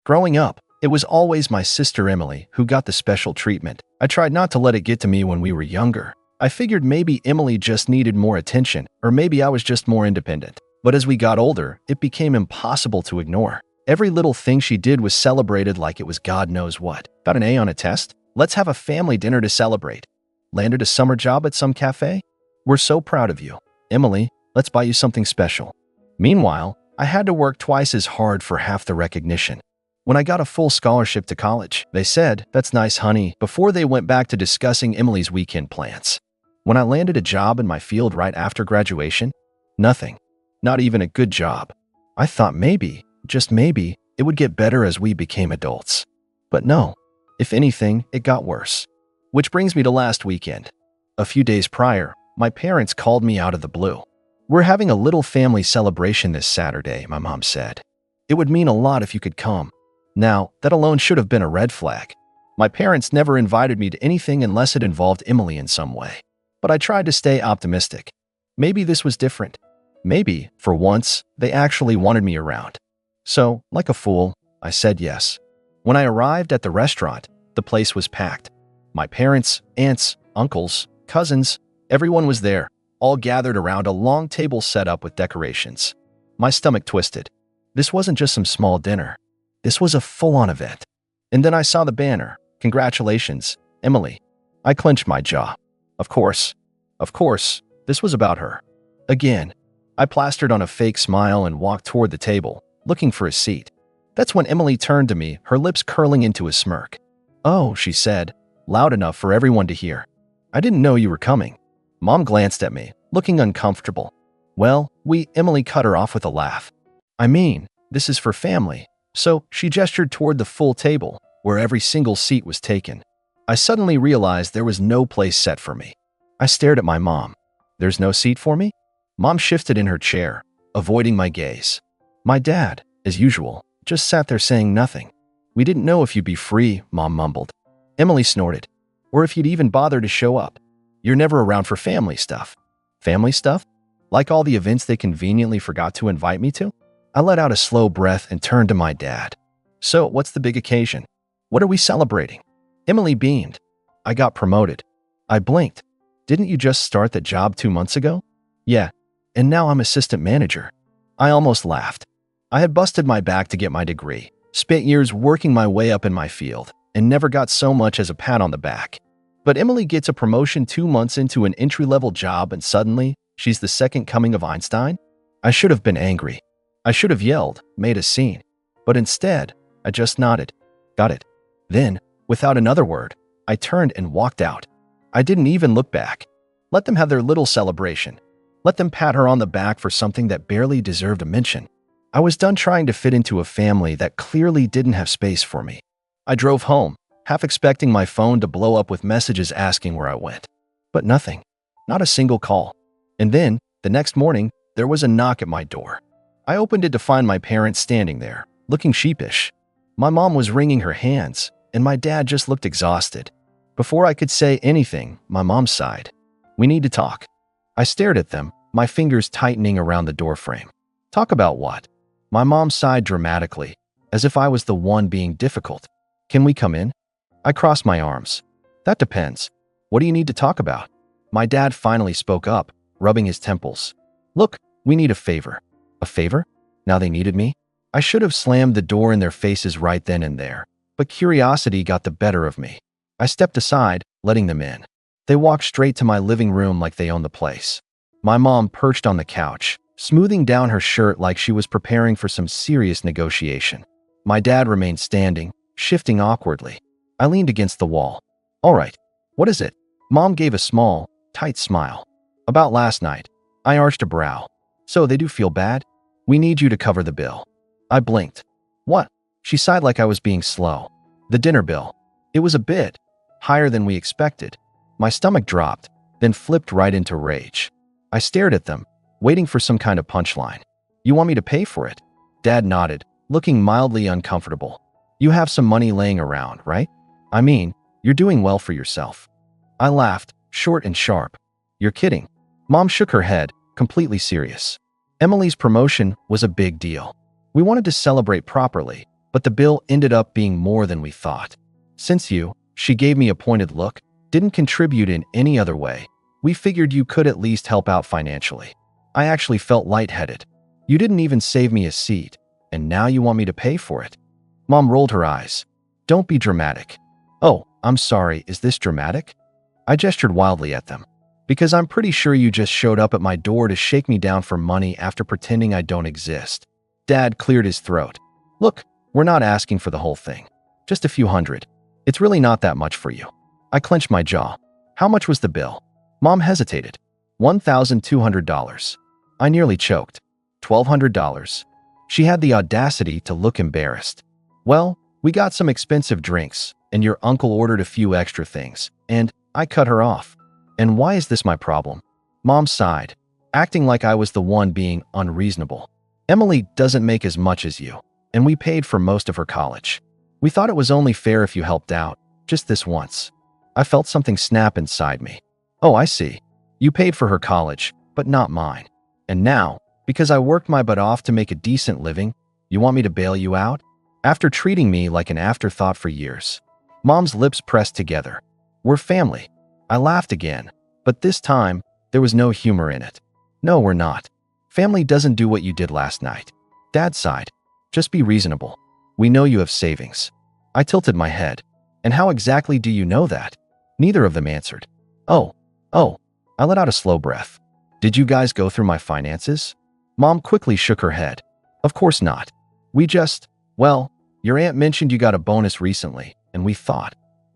Growing up, it was always my sister Emily who got the special treatment. I tried not to let it get to me when we were younger. I figured maybe Emily just needed more attention, or maybe I was just more independent. But as we got older, it became impossible to ignore. Every little thing she did was celebrated like it was God knows what. Got an A on a test? Let's have a family dinner to celebrate. Landed a summer job at some cafe? We're so proud of you. Emily, let's buy you something special. Meanwhile, I had to work twice as hard for half the recognition. When I got a full scholarship to college, they said, "That's nice, honey," before they went back to discussing Emily's weekend plans. When I landed a job in my field right after graduation, nothing. Not even a good job. I thought maybe, just maybe, it would get better as we became adults. But no. If anything, it got worse. Which brings me to last weekend. A few days prior, my parents called me out of the blue. "We're having a little family celebration this Saturday," my mom said. "It would mean a lot if you could come." Now, that alone should have been a red flag. My parents never invited me to anything unless it involved Emily in some way. But I tried to stay optimistic. Maybe this was different. Maybe, for once, they actually wanted me around. So, like a fool, I said yes. When I arrived at the restaurant, the place was packed. My parents, aunts, uncles, cousins, everyone was there, all gathered around a long table set up with decorations. My stomach twisted. This wasn't just some small dinner. This was a full-on event. And then I saw the banner, "Congratulations, Emily." I clenched my jaw. Of course, this was about her. Again, I plastered on a fake smile and walked toward the table, looking for a seat. That's when Emily turned to me, her lips curling into a smirk. "Oh," she said, loud enough for everyone to hear. "I didn't know you were coming." Mom glanced at me, looking uncomfortable. "Well, Emily cut her off with a laugh. "I mean, this is for family." So she gestured toward the full table, where every single seat was taken. I suddenly realized there was no place set for me. I stared at my mom. "There's no seat for me?" Mom shifted in her chair, avoiding my gaze. My dad, as usual, just sat there saying nothing. "We didn't know if you'd be free," Mom mumbled. Emily snorted. "Or if you'd even bother to show up. You're never around for family stuff." "Family stuff? Like all the events they conveniently forgot to invite me to?" I let out a slow breath and turned to my dad. "So, what's the big occasion? What are we celebrating?" Emily beamed. "I got promoted." I blinked. "Didn't you just start that job 2 months ago?" "Yeah, and now I'm assistant manager." I almost laughed. I had busted my back to get my degree, spent years working my way up in my field, and never got so much as a pat on the back. But Emily gets a promotion 2 months into an entry-level job and suddenly, she's the second coming of Einstein? I should have been angry. I should have yelled, made a scene. But instead, I just nodded. Got it. Then, without another word, I turned and walked out. I didn't even look back. Let them have their little celebration. Let them pat her on the back for something that barely deserved a mention. I was done trying to fit into a family that clearly didn't have space for me. I drove home, half expecting my phone to blow up with messages asking where I went. But nothing. Not a single call. And then, the next morning, there was a knock at my door. I opened it to find my parents standing there, looking sheepish. My mom was wringing her hands, and my dad just looked exhausted. Before I could say anything, my mom sighed. "We need to talk." I stared at them, my fingers tightening around the doorframe. "Talk about what?" My mom sighed dramatically, as if I was the one being difficult. "Can we come in?" I crossed my arms. "That depends. What do you need to talk about?" My dad finally spoke up, rubbing his temples. "Look, we need a favor." A favor? Now they needed me? I should have slammed the door in their faces right then and there, but curiosity got the better of me. I stepped aside, letting them in. They walked straight to my living room like they owned the place. My mom perched on the couch, smoothing down her shirt like she was preparing for some serious negotiation. My dad remained standing, shifting awkwardly. I leaned against the wall. "All right, what is it?" Mom gave a small, tight smile. "About last night." I arched a brow. "So they do feel bad? We need you to cover the bill." I blinked. "What?" She sighed like I was being slow. "The dinner bill." It was a bit higher than we expected. My stomach dropped, then flipped right into rage. I stared at them, waiting for some kind of punchline. "You want me to pay for it?" Dad nodded, looking mildly uncomfortable. "You have some money laying around, right? I mean, you're doing well for yourself." I laughed, short and sharp. "You're kidding." Mom shook her head, completely serious. Emily's promotion was a big deal. We wanted to celebrate properly, but the bill ended up being more than we thought. Since you, she gave me a pointed look, didn't contribute in any other way, we figured you could at least help out financially. I actually felt lightheaded. You didn't even save me a seat, and now you want me to pay for it? Mom rolled her eyes. Don't be dramatic. Oh, I'm sorry, is this dramatic? I gestured wildly at them. Because I'm pretty sure you just showed up at my door to shake me down for money after pretending I don't exist. Dad cleared his throat. Look, we're not asking for the whole thing. Just a few hundred. It's really not that much for you. I clenched my jaw. How much was the bill? Mom hesitated. $1,200. I nearly choked. $1,200. She had the audacity to look embarrassed. Well, we got some expensive drinks, and your uncle ordered a few extra things, and I cut her off. And why is this my problem? Mom sighed, acting like I was the one being unreasonable. Emily doesn't make as much as you, and we paid for most of her college. We thought it was only fair if you helped out, just this once. I felt something snap inside me. Oh, I see. You paid for her college, but not mine. And now, because I worked my butt off to make a decent living, you want me to bail you out? After treating me like an afterthought for years. Mom's lips pressed together. We're family. I laughed again, but this time, there was no humor in it. No, we're not. Family doesn't do what you did last night. Dad sighed. Just be reasonable. We know you have savings. I tilted my head. And how exactly do you know that? Neither of them answered. Oh. I let out a slow breath. Did you guys go through my finances? Mom quickly shook her head. Of course not. Well, your aunt mentioned you got a bonus recently, and we thought.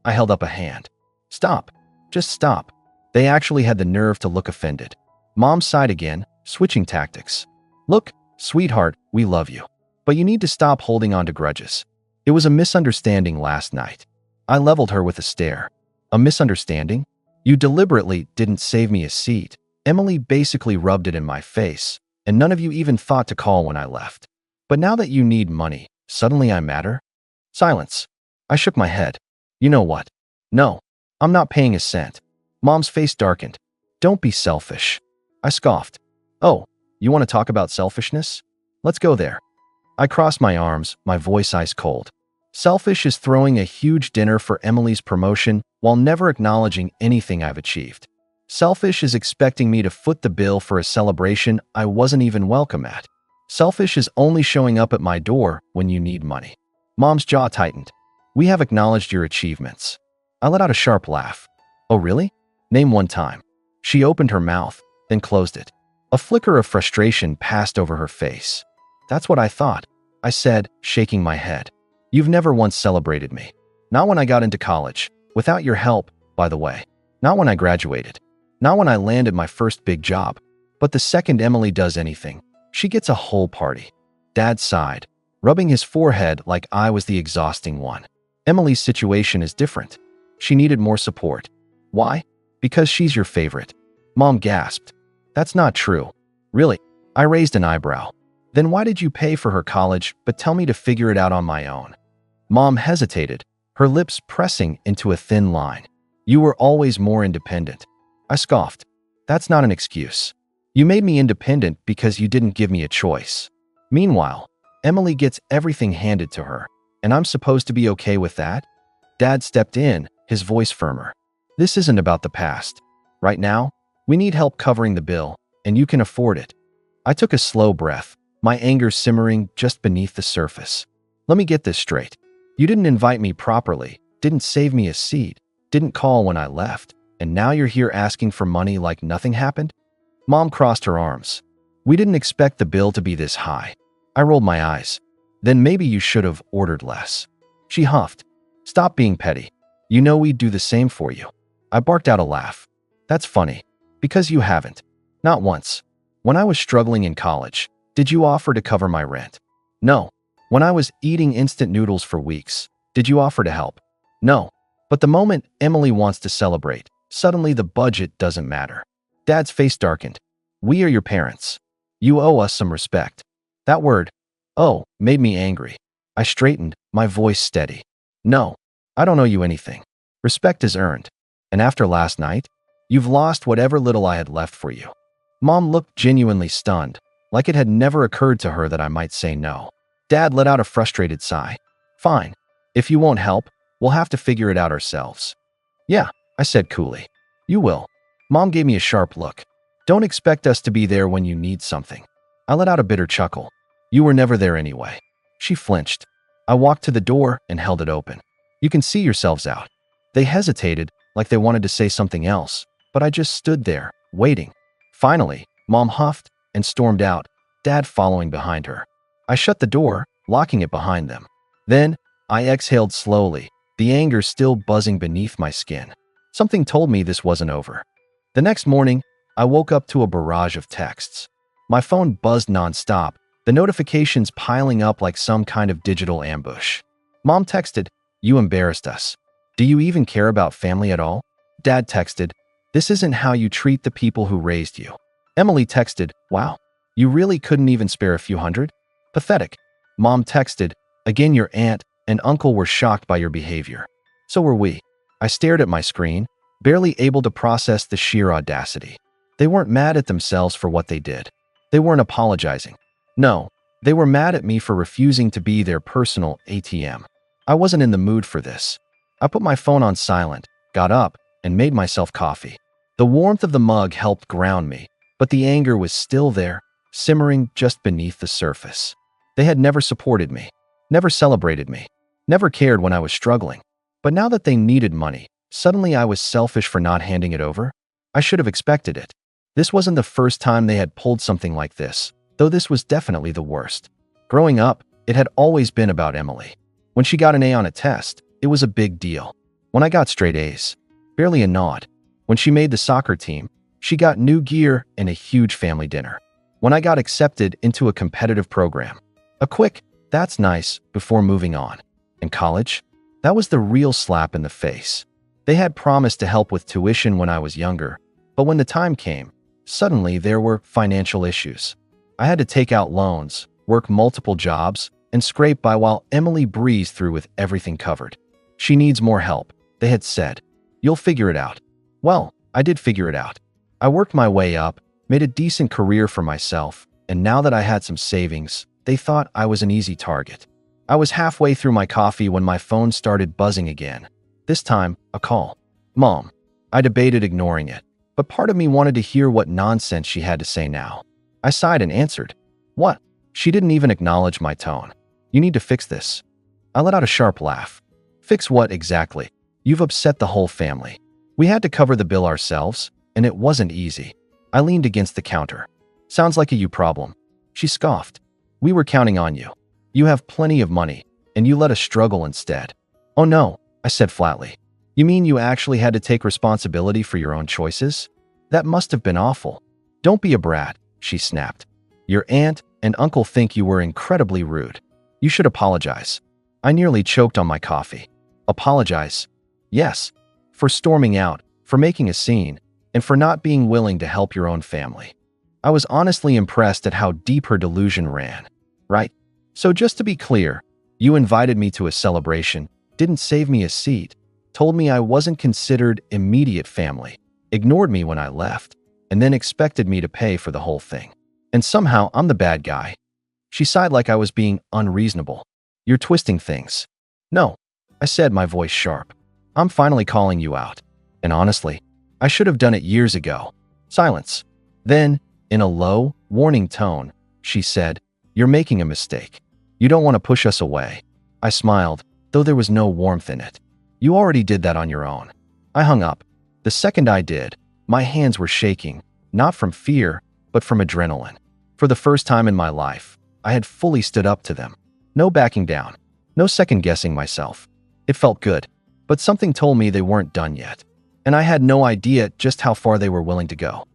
I held up a hand. Stop. Just stop. They actually had the nerve to look offended. Mom sighed again, switching tactics. Look, sweetheart, we love you. But you need to stop holding on to grudges. It was a misunderstanding last night. I leveled her with a stare. A misunderstanding? You deliberately didn't save me a seat. Emily basically rubbed it in my face, and none of you even thought to call when I left. But now that you need money, suddenly I matter? Silence. I shook my head. You know what? No, I'm not paying a cent. Mom's face darkened. Don't be selfish. I scoffed. Oh, you want to talk about selfishness? Let's go there. I crossed my arms, my voice ice cold. Selfish is throwing a huge dinner for Emily's promotion while never acknowledging anything I've achieved. Selfish is expecting me to foot the bill for a celebration I wasn't even welcome at. Selfish is only showing up at my door when you need money. Mom's jaw tightened. We have acknowledged your achievements. I let out a sharp laugh. Oh, really? Name one time. She opened her mouth, then closed it. A flicker of frustration passed over her face. That's what I thought, I said, shaking my head. You've never once celebrated me. Not when I got into college, without your help, by the way. Not when I graduated. Not when I landed my first big job. But the second Emily does anything, she gets a whole party. Dad sighed, rubbing his forehead like I was the exhausting one. Emily's situation is different. She needed more support. Why? Because she's your favorite. Mom gasped. That's not true. Really? I raised an eyebrow. Then why did you pay for her college but tell me to figure it out on my own? Mom hesitated, her lips pressing into a thin line. You were always more independent. I scoffed. That's not an excuse. You made me independent because you didn't give me a choice. Meanwhile, Emily gets everything handed to her, and I'm supposed to be okay with that? Dad stepped in, his voice firmer. This isn't about the past. Right now, we need help covering the bill, and you can afford it. I took a slow breath, my anger simmering just beneath the surface. Let me get this straight. You didn't invite me properly, didn't save me a seat, didn't call when I left, and now you're here asking for money like nothing happened? Mom crossed her arms. We didn't expect the bill to be this high. I rolled my eyes. Then maybe you should have ordered less. She huffed. Stop being petty. You know we'd do the same for you. I barked out a laugh. That's funny. Because you haven't. Not once. When I was struggling in college, did you offer to cover my rent? No. When I was eating instant noodles for weeks, did you offer to help? No. But the moment Emily wants to celebrate, suddenly the budget doesn't matter. Dad's face darkened. We are your parents. You owe us some respect. That word, oh, made me angry. I straightened, my voice steady. No, I don't owe you anything. Respect is earned. And after last night, you've lost whatever little I had left for you. Mom looked genuinely stunned, like it had never occurred to her that I might say no. Dad let out a frustrated sigh. Fine. If you won't help, we'll have to figure it out ourselves. Yeah, I said coolly. You will. Mom gave me a sharp look. Don't expect us to be there when you need something. I let out a bitter chuckle. You were never there anyway. She flinched. I walked to the door and held it open. You can see yourselves out. They hesitated, like they wanted to say something else, but I just stood there, waiting. Finally, Mom huffed and stormed out, Dad following behind her. I shut the door, locking it behind them. Then, I exhaled slowly, the anger still buzzing beneath my skin. Something told me this wasn't over. The next morning, I woke up to a barrage of texts. My phone buzzed nonstop, the notifications piling up like some kind of digital ambush. Mom texted, "You embarrassed us. Do you even care about family at all?" Dad texted, "This isn't how you treat the people who raised you." Emily texted, "Wow, you really couldn't even spare a few hundred? Pathetic." Mom texted, "Again, your aunt and uncle were shocked by your behavior. So were we." I stared at my screen, barely able to process the sheer audacity. They weren't mad at themselves for what they did. They weren't apologizing. No, they were mad at me for refusing to be their personal ATM. I wasn't in the mood for this. I put my phone on silent, got up, and made myself coffee. The warmth of the mug helped ground me, but the anger was still there, simmering just beneath the surface. They had never supported me, never celebrated me, never cared when I was struggling. But now that they needed money, suddenly I was selfish for not handing it over? I should have expected it. This wasn't the first time they had pulled something like this, though this was definitely the worst. Growing up, it had always been about Emily. When she got an A on a test, it was a big deal. When I got straight A's, barely a nod. When she made the soccer team, she got new gear and a huge family dinner. When I got accepted into a competitive program, a quick, "That's nice," before moving on. In college, that was the real slap in the face. They had promised to help with tuition when I was younger, but when the time came, suddenly there were financial issues. I had to take out loans, work multiple jobs, and scrape by while Emily breezed through with everything covered. "She needs more help," they had said. "You'll figure it out." Well, I did figure it out. I worked my way up, made a decent career for myself, and now that I had some savings, they thought I was an easy target. I was halfway through my coffee when my phone started buzzing again. This time, a call. Mom. I debated ignoring it, but part of me wanted to hear what nonsense she had to say now. I sighed and answered. "What?" She didn't even acknowledge my tone. "You need to fix this." I let out a sharp laugh. "Fix what exactly? You've upset the whole family. We had to cover the bill ourselves, and it wasn't easy." I leaned against the counter. "Sounds like a you problem." She scoffed. "We were counting on you. You have plenty of money, and you let us struggle instead." "Oh no," I said flatly. "You mean you actually had to take responsibility for your own choices? That must have been awful." "Don't be a brat," she snapped. "Your aunt and uncle think you were incredibly rude. You should apologize." I nearly choked on my coffee. Apologize? Yes. For storming out, for making a scene, and for not being willing to help your own family. I was honestly impressed at how deep her delusion ran. Right? So just to be clear, you invited me to a celebration, didn't save me a seat, told me I wasn't considered immediate family, ignored me when I left, and then expected me to pay for the whole thing. And somehow I'm the bad guy. She sighed like I was being unreasonable. "You're twisting things." "No," I said, my voice sharp. "I'm finally calling you out. And honestly, I should have done it years ago." Silence. Then, in a low, warning tone, she said, "You're making a mistake. You don't want to push us away." I smiled, though there was no warmth in it. "You already did that on your own." I hung up. The second I did, my hands were shaking, not from fear, but from adrenaline. For the first time in my life, I had fully stood up to them. No backing down. No second-guessing myself. It felt good, but something told me they weren't done yet. And I had no idea just how far they were willing to go.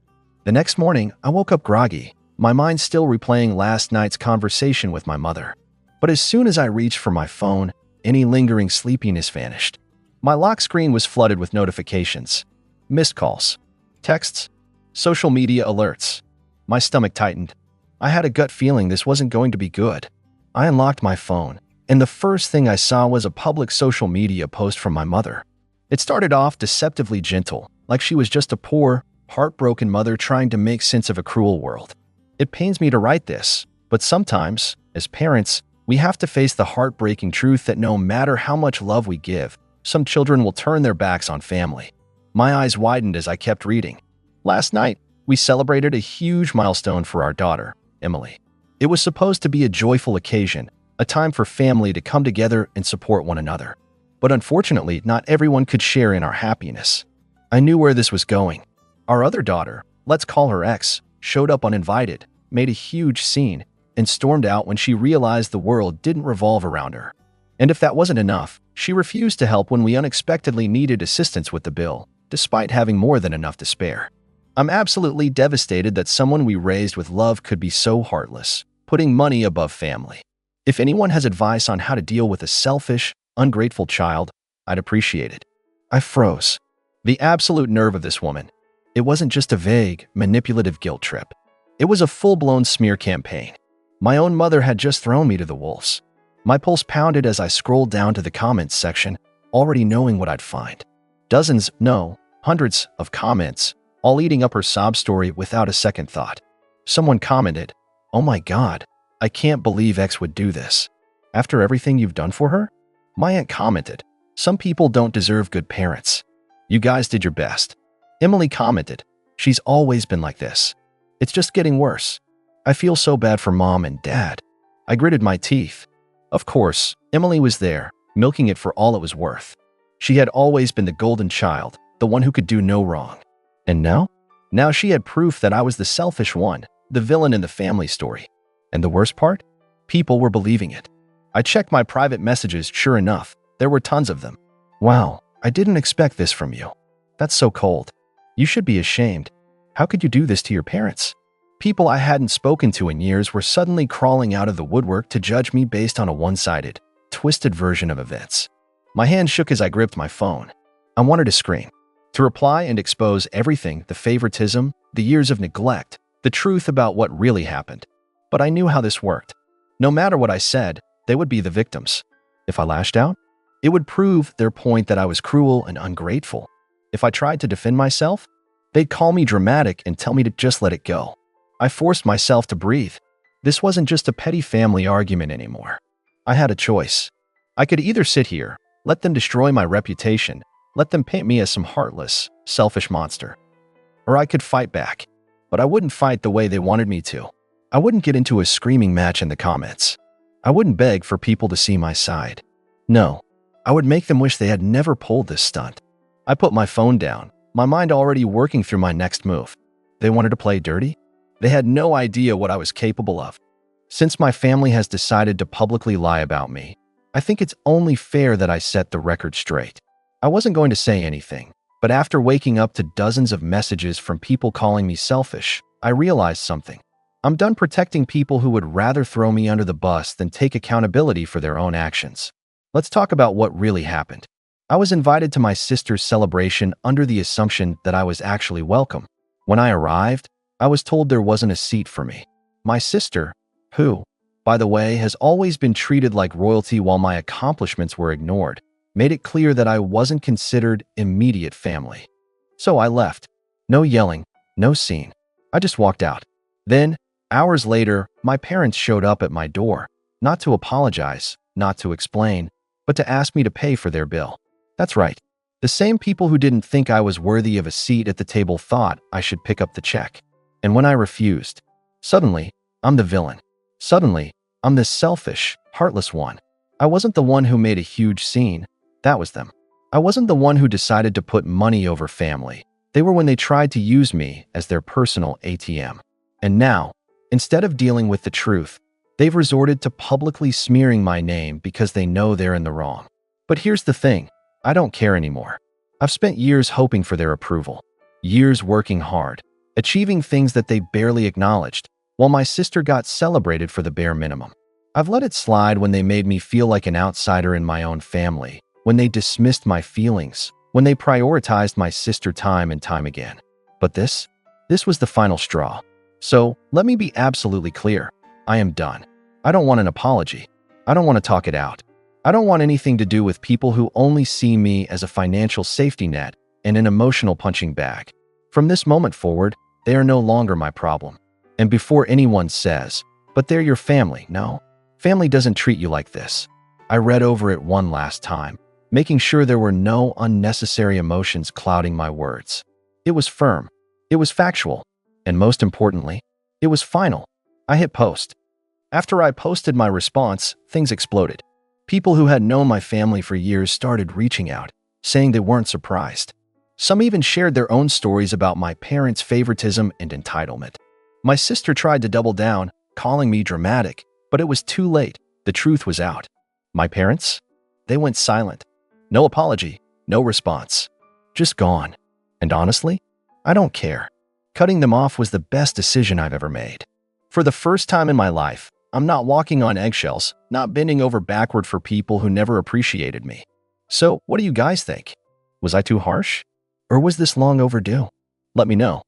The next morning, I woke up groggy, my mind still replaying last night's conversation with my mother. But as soon as I reached for my phone, any lingering sleepiness vanished. My lock screen was flooded with notifications, missed calls, texts, social media alerts. My stomach tightened. I had a gut feeling this wasn't going to be good. I unlocked my phone, and the first thing I saw was a public social media post from my mother. It started off deceptively gentle, like she was just a poor, heartbroken mother trying to make sense of a cruel world. It pains me to write this, but sometimes, as parents, We have to face the heartbreaking truth that no matter how much love we give, some children will turn their backs on family. My eyes widened as I kept reading. Last night, we celebrated a huge milestone for our daughter, Emily. It was supposed to be a joyful occasion, a time for family to come together and support one another. But unfortunately, not everyone could share in our happiness. I knew where this was going. Our other daughter, let's call her X, showed up uninvited, made a huge scene, and stormed out when she realized the world didn't revolve around her. And if that wasn't enough, she refused to help when we unexpectedly needed assistance with the bill, despite having more than enough to spare. I'm absolutely devastated that someone we raised with love could be so heartless, putting money above family. If anyone has advice on how to deal with a selfish, ungrateful child, I'd appreciate it. I froze. The absolute nerve of this woman. It wasn't just a vague, manipulative guilt trip. It was a full-blown smear campaign. My own mother had just thrown me to the wolves. My pulse pounded as I scrolled down to the comments section, already knowing what I'd find. Dozens, no, hundreds of comments, all eating up her sob story without a second thought. Someone commented, "Oh my God, I can't believe X would do this. After everything you've done for her?" My aunt commented, "Some people don't deserve good parents. You guys did your best." Emily commented, "She's always been like this. It's just getting worse. I feel so bad for Mom and Dad." I gritted my teeth. Of course, Emily was there, milking it for all it was worth. She had always been the golden child, the one who could do no wrong. And now? Now she had proof that I was the selfish one, the villain in the family story. And the worst part? People were believing it. I checked my private messages, sure enough, there were tons of them. "Wow, I didn't expect this from you. That's so cold. You should be ashamed. How could you do this to your parents?" People I hadn't spoken to in years were suddenly crawling out of the woodwork to judge me based on a one-sided, twisted version of events. My hand shook as I gripped my phone. I wanted to scream, to reply and expose everything, the favoritism, the years of neglect, the truth about what really happened. But I knew how this worked. No matter what I said, they would be the victims. If I lashed out, it would prove their point that I was cruel and ungrateful. If I tried to defend myself, they'd call me dramatic and tell me to just let it go. I forced myself to breathe. This wasn't just a petty family argument anymore. I had a choice. I could either sit here, let them destroy my reputation, let them paint me as some heartless, selfish monster. Or I could fight back. But I wouldn't fight the way they wanted me to. I wouldn't get into a screaming match in the comments. I wouldn't beg for people to see my side. No, I would make them wish they had never pulled this stunt. I put my phone down, my mind already working through my next move. They wanted to play dirty? They had no idea what I was capable of. Since my family has decided to publicly lie about me, I think it's only fair that I set the record straight. I wasn't going to say anything, but after waking up to dozens of messages from people calling me selfish, I realized something. I'm done protecting people who would rather throw me under the bus than take accountability for their own actions. Let's talk about what really happened. I was invited to my sister's celebration under the assumption that I was actually welcome. When I arrived, I was told there wasn't a seat for me. My sister, who, by the way, has always been treated like royalty while my accomplishments were ignored, made it clear that I wasn't considered immediate family. So I left. No yelling, no scene. I just walked out. Then, hours later, my parents showed up at my door, not to apologize, not to explain, but to ask me to pay for their bill. That's right. The same people who didn't think I was worthy of a seat at the table thought I should pick up the check. And when I refused, suddenly, I'm the villain. Suddenly, I'm this selfish, heartless one. I wasn't the one who made a huge scene. That was them. I wasn't the one who decided to put money over family. They were when they tried to use me as their personal ATM. And now, instead of dealing with the truth, they've resorted to publicly smearing my name because they know they're in the wrong. But here's the thing. I don't care anymore. I've spent years hoping for their approval. Years working hard. Achieving things that they barely acknowledged, while my sister got celebrated for the bare minimum. I've let it slide when they made me feel like an outsider in my own family, when they dismissed my feelings, when they prioritized my sister time and time again. But this was the final straw. So, let me be absolutely clear. I am done. I don't want an apology. I don't want to talk it out. I don't want anything to do with people who only see me as a financial safety net and an emotional punching bag. From this moment forward, they are no longer my problem. And before anyone says, "But they're your family," no. Family doesn't treat you like this. I read over it one last time, making sure there were no unnecessary emotions clouding my words. It was firm. It was factual. And most importantly, it was final. I hit post. After I posted my response, things exploded. People who had known my family for years started reaching out, saying they weren't surprised. Some even shared their own stories about my parents' favoritism and entitlement. My sister tried to double down, calling me dramatic, but it was too late. The truth was out. My parents? They went silent. No apology, no response. Just gone. And honestly, I don't care. Cutting them off was the best decision I've ever made. For the first time in my life, I'm not walking on eggshells, not bending over backward for people who never appreciated me. So, what do you guys think? Was I too harsh? Or was this long overdue? Let me know.